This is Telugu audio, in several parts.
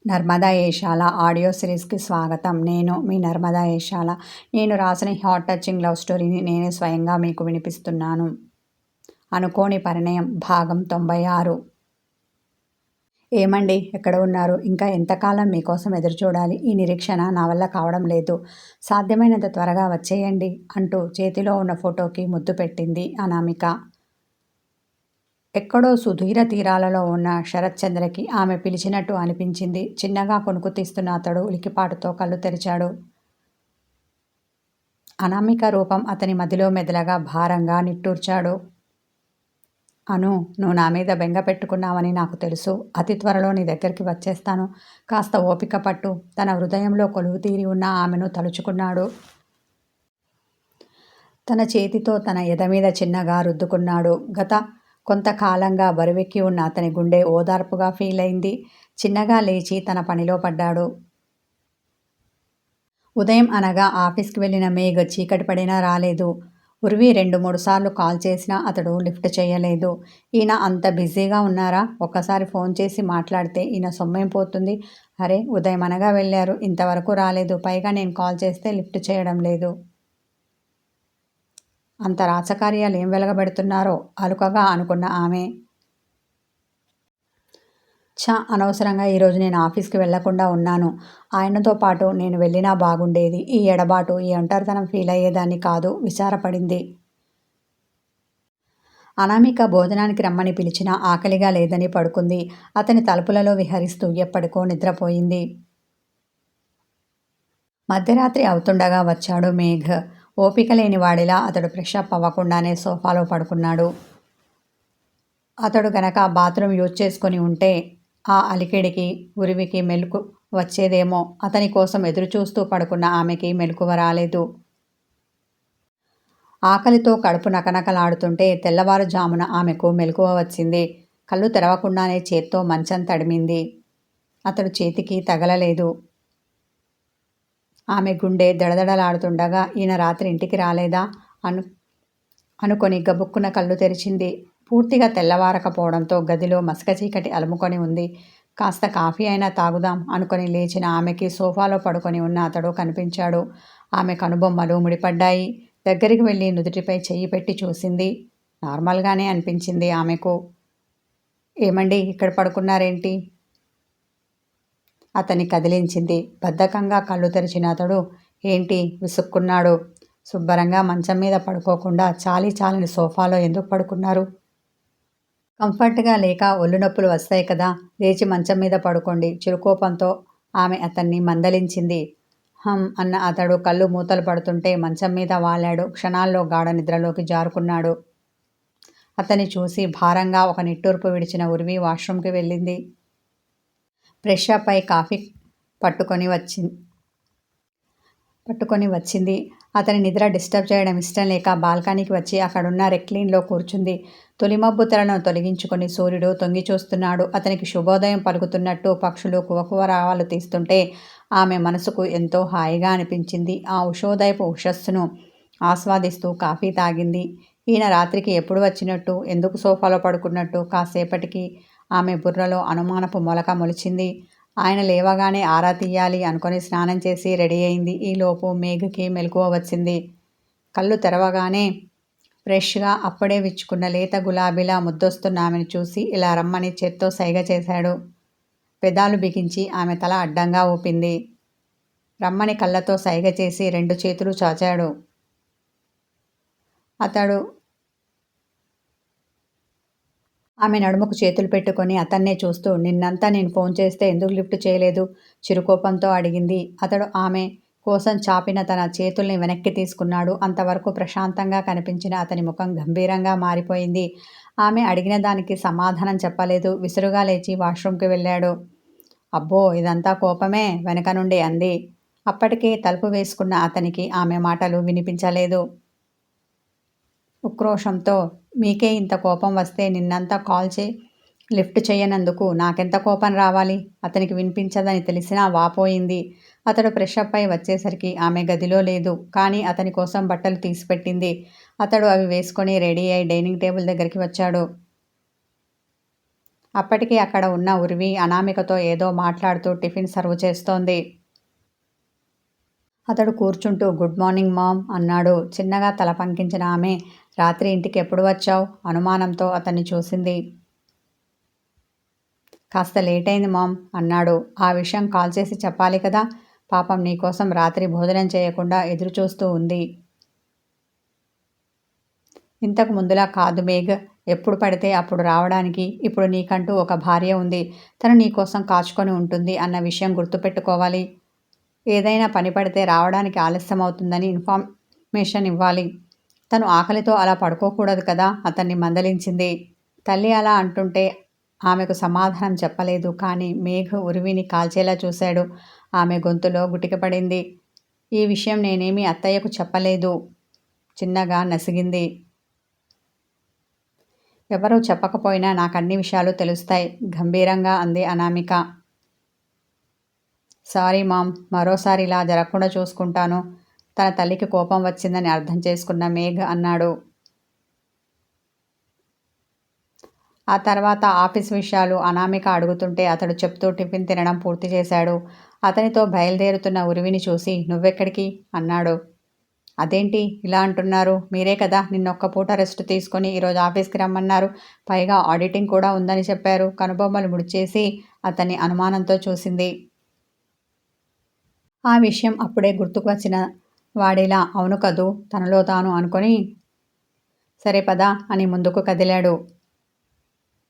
నర్మదా ఏషాల ఆడియో సిరీస్కి స్వాగతం. నేను మీ నర్మదా ఏషాల. నేను రాసిన హార్ట్ టచింగ్ లవ్ స్టోరీని నేనే స్వయంగా మీకు వినిపిస్తున్నాను. అనుకోని పరిణయం భాగం 96. ఏమండి, ఎక్కడ ఉన్నారు? ఇంకా ఎంతకాలం మీకోసం ఎదురుచూడాలి? ఈ నిరీక్షణ నా వల్ల కావడం లేదు. సాధ్యమైనంత త్వరగా వచ్చేయండి అంటూ చేతిలో ఉన్న ఫోటోకి ముద్దు పెట్టింది అనామిక. ఎక్కడో సుదూర తీరాలలో ఉన్న శరత్చంద్రకి ఆమె పిలిచినట్టు అనిపించింది. చిన్నగా కొనుకు తీస్తున్న అతడు ఉలికిపాటుతో కళ్ళు తెరిచాడు. అనామిక రూపం అతని మదిలో మెదలగా భారంగా నిట్టూర్చాడు. అను, నువ్వు నా మీద బెంగ పెట్టుకున్నావని నాకు తెలుసు. అతి త్వరలో నీ దగ్గరికి వచ్చేస్తాను. కాస్త ఓపిక పట్టు. తన హృదయంలో కొలువు తీరి ఉన్న ఆమెను తలుచుకున్నాడు. తన చేతితో తన ఎద మీద చిన్నగా రుద్దుకున్నాడు. గత కొంతకాలంగా బరువెక్కి ఉన్న అతని గుండె ఓదార్పుగా ఫీల్ అయింది. చిన్నగా లేచి తన పనిలో పడ్డాడు. ఉదయం అనగా ఆఫీస్కి వెళ్ళిన మేఘ్ చీకటి పడినా రాలేదు. ఉర్వి 2-3 సార్లు కాల్ చేసినా అతడు లిఫ్ట్ చేయలేదు. ఈయన అంత బిజీగా ఉన్నారా? ఒక్కసారి ఫోన్ చేసి మాట్లాడితే ఈయన సొమ్మేం పోతుంది? అరే, ఉదయం అనగా వెళ్ళారు, ఇంతవరకు రాలేదు. పైగా నేను కాల్ చేస్తే లిఫ్ట్ చేయడం లేదు. అంత రాచకార్యాలు ఏం వెలగబెడుతున్నారో అలుకగా అనుకున్న ఆమె. అనవసరంగా ఈరోజు నేను ఆఫీస్కి వెళ్లకుండా ఉన్నాను. ఆయనతో పాటు నేను వెళ్ళినా బాగుండేది. ఈ ఎడబాటు, ఈ ఒంటరితనం ఫీల్ అయ్యేదాన్ని కాదు. విచారపడింది. అనామిక భోజనానికి రమ్మని పిలిచినా ఆకలిగా లేదని పడుకుంది. అతని తలుపులలో విహరిస్తూ ఎప్పటికో నిద్రపోయింది. మధ్యరాత్రి అవుతుండగా వచ్చాడు మేఘ్. ఓపిక లేని వాడిలా అతడు ఫ్రెషప్ అవ్వకుండానే సోఫాలో పడుకున్నాడు. అతడు గనక బాత్రూమ్ యూజ్ చేసుకొని ఉంటే ఆ అలికిడికి ఉరివికి మెలకు వచ్చేదేమో. అతని కోసం ఎదురుచూస్తూ పడుకున్న ఆమెకి మెలకువ రాలేదు. ఆకలితో కడుపు నకనకలాడుతుంటే తెల్లవారుజామున ఆమెకు మెలకువ వచ్చింది. కళ్ళు తెరవకుండానే చేత్తో మంచం తడిమింది. అతడు చేతికి తగలలేదు. ఆమె గుండె దడదడలాడుతుండగా ఈయన రాత్రి ఇంటికి రాలేదా అనుకొని గబుక్కున కళ్ళు తెరిచింది. పూర్తిగా తెల్లవారకపోవడంతో గదిలో మసక చీకటి అలుముకొని ఉంది. కాస్త కాఫీ అయినా తాగుదాం అనుకొని లేచిన ఆమెకి సోఫాలో పడుకొని ఉన్న అతడు కనిపించాడు. ఆమె కనుబొమ్మలు ముడిపడ్డాయి. దగ్గరికి వెళ్ళి నుదుటిపై చెయ్యి పెట్టి చూసింది. నార్మల్గానే అనిపించింది ఆమెకు. ఏమండి, ఇక్కడ పడుకున్నారేంటి? అతన్ని కదిలించింది. బద్ధకంగా కళ్ళు తెరిచిన అతడు ఏంటి విసుక్కున్నాడు. శుభ్రంగా మంచం మీద పడుకోకుండా చాలని సోఫాలో ఎందుకు పడుకున్నారు? కంఫర్ట్గా లేక ఒళ్ళు నొప్పులు వస్తాయి కదా, లేచి మంచం మీద పడుకోండి. చిరుకోపంతో ఆమె అతన్ని మందలించింది. అన్న అతడు కళ్ళు మూతలు పడుతుంటే మంచం మీద వాలాడు. క్షణాల్లో గాఢ నిద్రలోకి జారుకున్నాడు. అతన్ని చూసి భారంగా ఒక నిట్టూర్పు విడిచిన ఉర్వి వాష్రూమ్కి వెళ్ళింది. ఫ్రెషప్ అయి కాఫీ పట్టుకొని వచ్చింది. అతని నిద్ర డిస్టర్బ్ చేయడం ఇష్టం లేక బాల్కనీకి వచ్చి అక్కడున్న రెక్లీన్లో కూర్చుంది. తొలిమబ్బు తెరలను తొలగించుకొని సూర్యుడు తొంగి చూస్తున్నాడు. అతనికి శుభోదయం పలుకుతున్నట్టు పక్షులు కువకువరావాలు తీస్తుంటే ఆమె మనసుకు ఎంతో హాయిగా అనిపించింది. ఆ ఉషోదయపు ఉషస్సును ఆస్వాదిస్తూ కాఫీ తాగింది. ఈయన రాత్రికి ఎప్పుడు వచ్చినట్టు, ఎందుకు సోఫాలో పడుకున్నట్టు కాసేపటికి ఆమె బుర్రలో అనుమానపు మొలక మొలిచింది. ఆయన లేవగానే ఆరా తీయాలి అనుకొని స్నానం చేసి రెడీ అయింది. ఈలోపు మేఘకి మెలకువ వచ్చింది. కళ్ళు తెరవగానే ఫ్రెష్గా అప్పుడే విచ్చుకున్న లేత గులాబీలా ముద్దొస్తున్న ఆమెను చూసి ఇలా రమ్మని చేత్తో సైగ చేశాడు. పెదాలు బిగించి ఆమె తల అడ్డంగా ఊపింది. రమ్మని కళ్ళతో సైగ చేసి 2 చేతులు చాచాడు. అతడు ఆమె నడుముకు చేతులు పెట్టుకొని అతన్నే చూస్తూ నిన్నంతా నేను ఫోన్ చేస్తే ఎందుకు లిఫ్ట్ చేయలేదు? చిరుకోపంతో అడిగింది. అతడు ఆమె కోసం చాపిన తన చేతుల్ని వెనక్కి తీసుకున్నాడు. అంతవరకు ప్రశాంతంగా కనిపించిన అతని ముఖం గంభీరంగా మారిపోయింది. ఆమె అడిగిన దానికి సమాధానం చెప్పలేదు. విసురుగా లేచి వాష్రూమ్కి వెళ్ళాడు. అబ్బో, ఇదంతా కోపమే, వెనక నుండి అంది. అప్పటికే తలుపు వేసుకున్న అతనికి ఆమె మాటలు వినిపించలేదు. ఉక్రోషంతో మీకే ఇంత కోపం వస్తే నిన్నంతా లిఫ్ట్ చేయనందుకు నాకెంత కోపం రావాలి? అతనికి వినిపించదని తెలిసినా వాపోయింది. అతడు ఫ్రెషప్ అయి వచ్చేసరికి ఆమె గదిలో లేదు. కానీ అతని కోసం బట్టలు తీసిపెట్టింది. అతడు అవి వేసుకొని రెడీ అయి డైనింగ్ టేబుల్ దగ్గరికి వచ్చాడు. అప్పటికి అక్కడ ఉన్న ఉర్వి అనామికతో ఏదో మాట్లాడుతూ టిఫిన్ సర్వ్ చేస్తోంది. అతడు కూర్చుంటూ గుడ్ మార్నింగ్ మామ్ అన్నాడు. చిన్నగా తల పంకించిన ఆమె రాత్రి ఇంటికి ఎప్పుడు వచ్చావు? అనుమానంతో అతన్ని చూసింది. కాస్త లేట్ అయింది మామ్ అన్నాడు. ఆ విషయం కాల్ చేసి చెప్పాలి కదా. పాపం నీకోసం రాత్రి భోజనం చేయకుండా ఎదురుచూస్తూ ఉంది. ఇంతకు ముందులా కాదు మేఘ్. ఎప్పుడు పడితే అప్పుడు రావడానికి. ఇప్పుడు నీకంటూ ఒక భార్య ఉంది. తను నీకోసం కాచుకొని ఉంటుంది అన్న విషయం గుర్తుపెట్టుకోవాలి. ఏదైనా పని పడితే రావడానికి ఆలస్యం అవుతుందని ఇన్ఫర్మేషన్ ఇవ్వాలి. తను ఆకలితో అలా పడుకోకూడదు కదా అతన్ని మందలించింది. తల్లి అలా అంటుంటే ఆమెకు సమాధానం చెప్పలేదు. కానీ మేఘ్ ఉరివిని కాల్చేలా చూశాడు. ఆమె గొంతులో గుటికపడింది. ఈ విషయం నేనేమీ అత్తయ్యకు చెప్పలేదు. చిన్నగా నసిగింది. ఎవరూ చెప్పకపోయినా నాకన్ని విషయాలు తెలుస్తాయి గంభీరంగా అంది అనామిక. సారీ మామ్, మరోసారి ఇలా జరగకుండా చూసుకుంటాను. తన తల్లికి కోపం వచ్చిందని అర్థం చేసుకున్న మేఘ్ అన్నాడు. ఆ తర్వాత ఆఫీస్ విషయాలు అనామిక అడుగుతుంటే అతడు చెప్తూ టిఫిన్ తినడం పూర్తి చేశాడు. అతనితో బయలుదేరుతున్న ఉరివిని చూసి నువ్వెక్కడికి అన్నాడు. అదేంటి ఇలా అంటున్నారు? మీరే కదా నిన్నొక్క పూట రెస్ట్ తీసుకొని ఈరోజు ఆఫీస్కి రమ్మన్నారు. పైగా ఆడిటింగ్ కూడా ఉందని చెప్పారు. కనుబొమ్మలు ముడిచేసి అతన్ని అనుమానంతో చూసింది. ఆ విషయం అప్పుడే గుర్తుకు వచ్చిన వాడిలా అవును కదూ తనలో తాను అనుకొని సరే పదా అని ముందుకు కదిలాడు.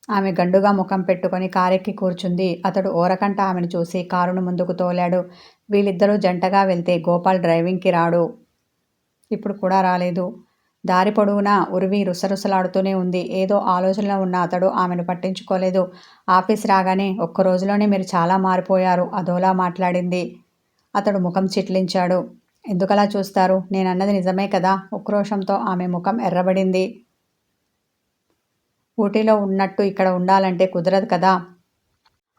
ఆమె గండుగా ముఖం పెట్టుకొని కారెక్కి కూర్చుంది. అతడు ఓరకంట ఆమెను చూసి కారును ముందుకు తోలాడు. వీళ్ళిద్దరూ జంటగా వెళ్తే గోపాల్ డ్రైవింగ్కి రాడు. ఇప్పుడు కూడా రాలేదు. దారి పొడవునా ఉరివి రుసరుసలాడుతూనే ఉంది. ఏదో ఆలోచనలో ఉన్న అతడు ఆమెను పట్టించుకోలేదు. ఆఫీస్ రాగానే ఒక్క రోజులోనే మీరు చాలా మారిపోయారు అదోలా మాట్లాడింది. అతడు ముఖం చిట్లించాడు. ఎందుకలా చూస్తారు? నేనన్నది నిజమే కదా. ఉక్రోషంతో ఆమె ముఖం ఎర్రబడింది. ఊటీలో ఉన్నట్టు ఇక్కడ ఉండాలంటే కుదరదు కదా.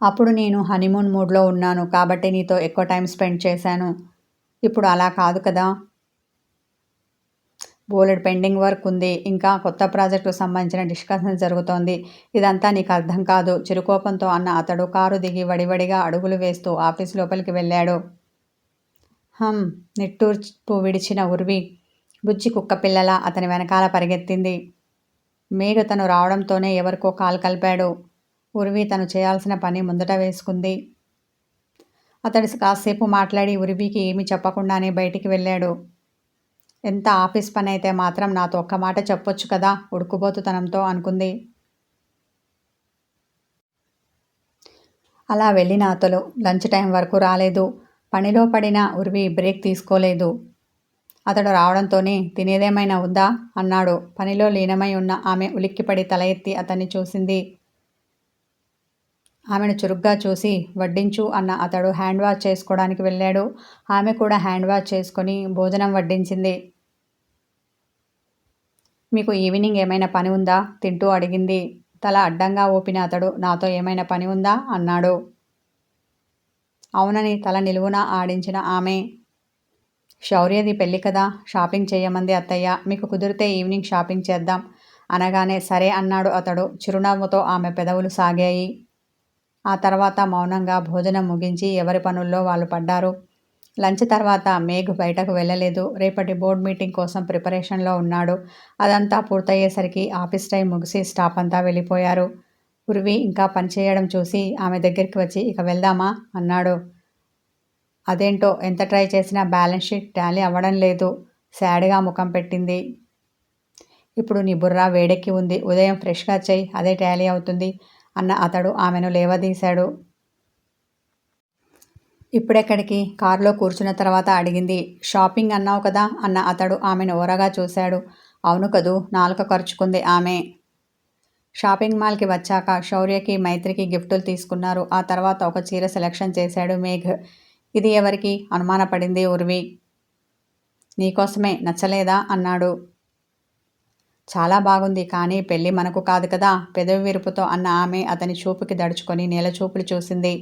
అప్పుడు నేను హనీమూన్ మూడ్లో ఉన్నాను కాబట్టి నీతో ఎక్కువ టైం స్పెండ్ చేశాను. ఇప్పుడు అలా కాదు కదా. బోలెడు పెండింగ్ వర్క్ ఉంది. ఇంకా కొత్త ప్రాజెక్టుకు సంబంధించిన డిస్కషన్ జరుగుతోంది. ఇదంతా నీకు అర్థం కాదు చిరుకోపంతో అన్న అతడు కారు దిగి వడివడిగా అడుగులు వేస్తూ ఆఫీస్ లోపలికి వెళ్ళాడు. నిట్టూర్పు విడిచిన ఉర్వి బుజ్జి కుక్కపిల్లలా అతని వెనకాల పరిగెత్తింది. మేఘ తను రావడంతోనే ఎవరికో కాలు కలిపాడు. ఉర్వి తను చేయాల్సిన పని ముందట వేసుకుంది. అతడు కాసేపు మాట్లాడి ఉర్వికి ఏమీ చెప్పకుండానే బయటికి వెళ్ళాడు. ఎంత ఆఫీస్ పని అయితే మాత్రం నాతో ఒక్క మాట చెప్పొచ్చు కదా ఉడుకుబోతుతనంతో అనుకుంది. అలా వెళ్ళిన అతలు లంచ్ టైం వరకు రాలేదు. పనిలో పడిన ఉర్వి బ్రేక్ తీసుకోలేదు. అతడు రావడంతోనే తినేదేమైనా ఉందా అన్నాడు. పనిలో లీనమై ఉన్న ఆమె ఉలిక్కిపడి తల ఎత్తి అతన్ని చూసింది. ఆమెను చురుగ్గా చూసి వడ్డించు అన్న అతడు హ్యాండ్ వాష్ చేసుకోవడానికి వెళ్ళాడు. ఆమె కూడా హ్యాండ్ వాష్ చేసుకొని భోజనం వడ్డించింది. మీకు ఈవినింగ్ ఏమైనా పని ఉందా తింటూ అడిగింది. తల అడ్డంగా ఊపిన అతడు నాతో ఏమైనా పని ఉందా అన్నాడు. అవునని తల నిలువున ఆడించిన ఆమె శౌర్యది పెళ్ళి కదా షాపింగ్ చేయమంది అత్తయ్య. మీకు కుదిరితే ఈవినింగ్ షాపింగ్ చేద్దాం అనగానే సరే అన్నాడు అతడు. చిరునవ్వుతో ఆమె పెదవులు సాగాయి. ఆ తర్వాత మౌనంగా భోజనం ముగించి ఎవరి పనుల్లో వాళ్ళు పడ్డారు. లంచ్ తర్వాత మేఘ్ బయటకు వెళ్ళలేదు. రేపటి బోర్డ్ మీటింగ్ కోసం ప్రిపరేషన్లో ఉన్నాడు. అదంతా పూర్తయ్యేసరికి ఆఫీస్ టైం ముగిసి స్టాఫ్ అంతా వెళ్ళిపోయారు. ఉర్వి ఇంకా పనిచేయడం చూసి ఆమె దగ్గరికి వచ్చి ఇక వెళ్దామా అన్నాడు. అదేంటో ఎంత ట్రై చేసినా బ్యాలెన్స్ షీట్ టాలీ అవ్వడం లేదు సాడ్గా ముఖం పెట్టింది. ఇప్పుడు నీ బుర్ర వేడెక్కి ఉంది. ఉదయం ఫ్రెష్గా చెయ్యి అదే టాలీ అవుతుంది అన్న అతడు ఆమెను లేవదీశాడు. ఇప్పుడెక్కడికి కారులో కూర్చున్న తర్వాత అడిగింది. షాపింగ్ అన్నావు కదా అన్న అతడు ఆమెను ఓరగా చూశాడు. అవును కదూ నాలుక ఖర్చుకుంది ఆమె. షాపింగ్ మాల్కి వచ్చాక శౌర్యకి మైత్రికి గిఫ్టులు తీసుకున్నారు. ఆ తర్వాత ఒక చీర సెలెక్షన్ చేశాడు మేఘ్. ఇది ఎవరికి అనుమానపడింది ఉర్వి. నీకోసమే నచ్చలేదా అన్నాడు. చాలా బాగుంది కానీ పెళ్ళి మనకు కాదు కదా పెదవి విరుపుతో అన్న ఆమె అతని చూపుకి దడుచుకొని నేల చూపులు చూసింది.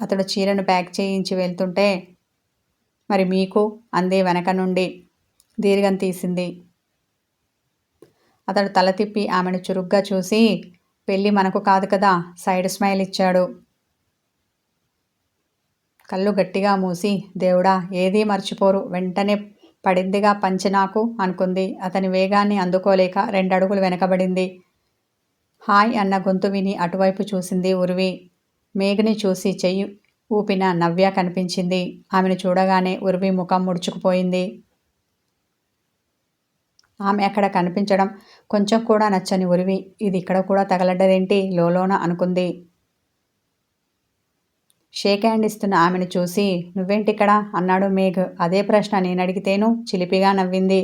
అతడు చీరను ప్యాక్ చేయించి వెళ్తుంటే మరి మీకు అంది వెనక నుండి. దీర్ఘం తీసింది. అతడు తల తిప్పి ఆమెను చురుగ్గా చూసి పెళ్ళి మనకు కాదు కదా, సైడ్ స్మైల్ ఇచ్చాడు. కళ్ళు గట్టిగా మూసి, దేవుడా ఏదీ మర్చిపోరు, వెంటనే పడిందిగా పంచి నాకు అనుకుంది. అతని వేగాన్ని అందుకోలేక 2 అడుగులు వెనకబడింది. హాయ్ అన్న గొంతు విని అటువైపు చూసింది ఉర్వి. మేఘ్ని చూసి చెయ్యి ఊపిన నవ్య కనిపించింది. ఆమెను చూడగానే ఉర్వి ముఖం ముడుచుకుపోయింది. ఆమె అక్కడ కనిపించడం కొంచెం కూడా నచ్చని ఉర్వి ఇది ఇక్కడ కూడా తగలడ్డదేంటి లోలోన అనుకుంది. షేక్ హ్యాండ్ ఇస్తున్న ఆమెను చూసి నువ్వేంటిక్కడ అన్నాడు మేఘ్. అదే ప్రశ్న నేనడిగితేను చిలిపిగా నవ్వింది.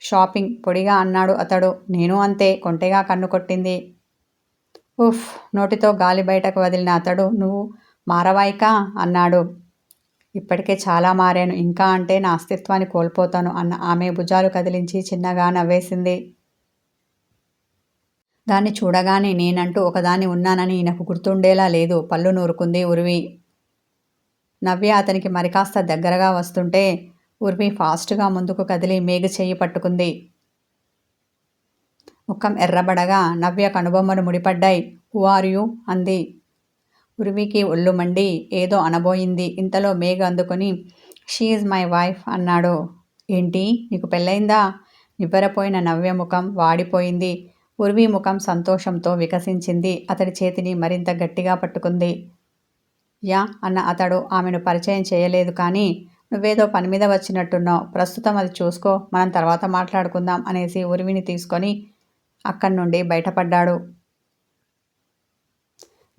షాపింగ్ పొడిగా అన్నాడు అతడు. నేను అంతే కొంటెగా కన్ను కొట్టింది. ఉఫ్ నోటితో గాలి బయటకు వదిలిన అతడు నువ్వు మారవాయికా అన్నాడు. ఇప్పటికే చాలా మారాను, ఇంకా అంటే నా అస్తిత్వాన్ని కోల్పోతాను అన్న ఆమె భుజాలు కదిలించి చిన్నగా నవ్వేసింది. దాన్ని చూడగానే నేనంటూ ఒకదాన్ని ఉన్నానని ఈయనకు గుర్తుండేలా లేదు పళ్ళు నూరుకుంది ఉర్వి. నవ్య అతనికి మరికాస్త దగ్గరగా వస్తుంటే ఉర్వి ఫాస్ట్గా ముందుకు కదిలి మేఘ చెయ్యి పట్టుకుంది. ముఖం ఎర్రబడగా నవ్య కనుబొమ్మలు ముడిపడ్డాయి. హూ ఆర్ యూ అంది. ఉర్వికి ఒళ్ళు మండి ఏదో అనబోయింది. ఇంతలో మేఘ అందుకుని షీ ఈజ్ మై వైఫ్ అన్నాడు. ఏంటి నీకు పెళ్ళయిందా? నివ్వెరపోయిన నవ్య ముఖం వాడిపోయింది. ఉర్వి ముఖం సంతోషంతో వికసించింది. అతడి చేతిని మరింత గట్టిగా పట్టుకుంది. యా అన్న అతడు ఆమెను పరిచయం చేయలేదు. కానీ నువ్వేదో పని మీద వచ్చినట్టున్నావు, ప్రస్తుతం అది చూసుకో, మనం తర్వాత మాట్లాడుకుందాం అనేసి ఉర్విని తీసుకొని అక్కడి నుండి బయటపడ్డాడు.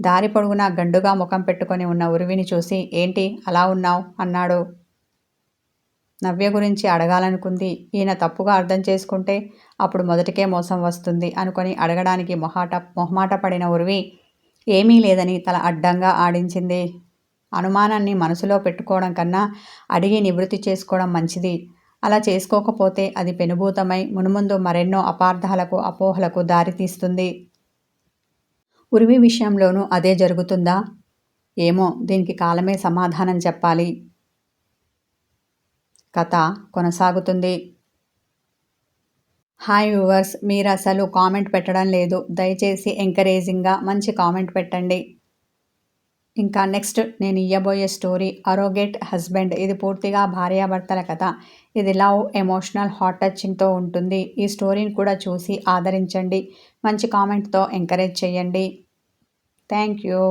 దారి పొడుగునా గండుగా ముఖం పెట్టుకొని ఉన్న ఉర్విని చూసి ఏంటి అలా ఉన్నావు అన్నాడు. నవ్య గురించి అడగాలనుకుంది. ఈయన తప్పుగా అర్థం చేసుకుంటే అప్పుడు మొదటికే మోసం వస్తుంది అనుకొని అడగడానికి మొహమాట పడిన ఉర్వి ఏమీ లేదని తల అడ్డంగా ఆడించింది. అనుమానాన్ని మనసులో పెట్టుకోవడం కన్నా అడిగి నివృత్తి చేసుకోవడం మంచిది. అలా చేసుకోకపోతే అది పెనుభూతమై మునుముందు మరెన్నో అపార్థాలకు అపోహలకు దారితీస్తుంది. ఉర్వి విషయంలోనూ అదే జరుగుతుందా? ఏమో, దీనికి కాలమే సమాధానం చెప్పాలి. కథ కొనసాగుతుంది. హాయ్ వ్యూవర్స్, మీరు అసలు కామెంట్ పెట్టడం లేదు. దయచేసి ఎంకరేజింగ్గా మంచి కామెంట్ పెట్టండి. ఇంకా నెక్స్ట్ నేను ఇయ్యబోయే స్టోరీ అరోగేట్ హస్బెండ్. ఇది పూర్తిగా భార్యాభర్తల కథ. ఇది లవ్, ఎమోషనల్, హార్ట్ టచింగ్తో ఉంటుంది. ఈ స్టోరీని కూడా చూసి ఆదరించండి. మంచి కామెంట్తో ఎంకరేజ్ చేయండి. Thank you.